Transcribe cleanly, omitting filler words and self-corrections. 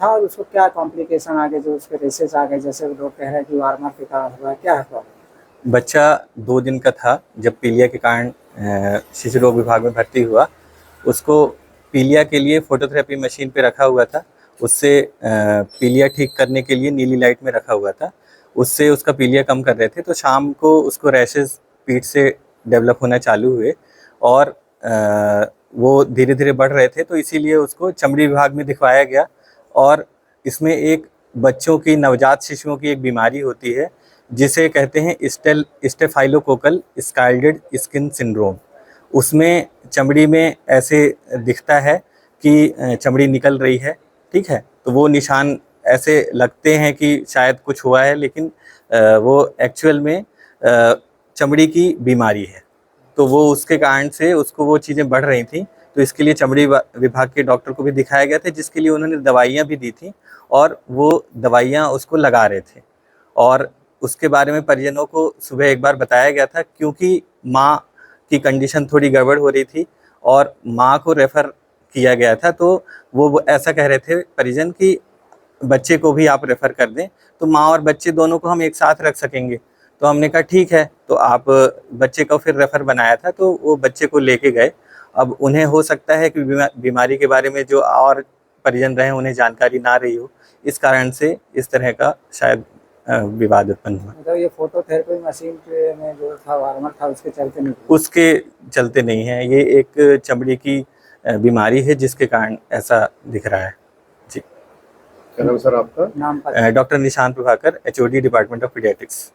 था और उसको क्या कॉम्प्लिकेशन आ गए, जो उसके रेसेस आ गए, जैसे लोग कह रहे हैं कि वार्मर के कारण हुआ, क्या है प्रॉब्लम? बच्चा 2 दिन का था जब पीलिया के कारण शिशु रोग विभाग में भर्ती हुआ। उसको पीलिया के लिए फोटोथेरेपी मशीन पे रखा हुआ था। उससे पीलिया ठीक करने के लिए नीली लाइट में रखा हुआ था। उससे उसका पीलिया कम कर रहे थे, तो शाम को उसको रैशेस पीठ से डेवलप होना चालू हुए और वो धीरे धीरे बढ़ रहे थे, तो इसीलिए उसको चमड़ी विभाग में दिखवाया गया। और इसमें एक बच्चों की, नवजात शिशुओं की एक बीमारी होती है जिसे कहते हैं स्टेफाइलोकोकल स्काल्डेड स्किन सिंड्रोम। उसमें चमड़ी में ऐसे दिखता है कि चमड़ी निकल रही है, ठीक है। तो वो निशान ऐसे लगते हैं कि शायद कुछ हुआ है, लेकिन वो एक्चुअल में चमड़ी की बीमारी है। तो वो उसके कारण से उसको वो चीज़ें बढ़ रही थी, तो इसके लिए चमड़ी विभाग के डॉक्टर को भी दिखाया गया था, जिसके लिए उन्होंने दवाइयाँ भी दी थी और वो दवाइयाँ उसको लगा रहे थे। और उसके बारे में परिजनों को सुबह एक बार बताया गया था, क्योंकि माँ की कंडीशन थोड़ी गड़बड़ हो रही थी और माँ को रेफ़र किया गया था। तो वो ऐसा कह रहे थे परिजन कि बच्चे को भी आप रेफ़र कर दें, तो माँ और बच्चे दोनों को हम एक साथ रख सकेंगे। तो हमने कहा ठीक है, तो आप बच्चे को फिर रेफ़र बनाया था, तो वो बच्चे को लेके गए। अब उन्हें हो सकता है कि बीमारी के बारे में जो और परिजन रहे उन्हें जानकारी ना रही हो, इस कारण से इस तरह का शायद विवाद उत्पन्न हुआ। मतलब ये फोटोथेरेपी मशीन पे में जो था वार्मर था, उसके चलते नहीं हुआ? उसके चलते नहीं है, ये एक चमड़ी की बीमारी है जिसके कारण ऐसा दिख रहा है। जी। क्या नाम सर आपका? नाम पर doctor Nishant Prabhakar, HOD department of paediatrics.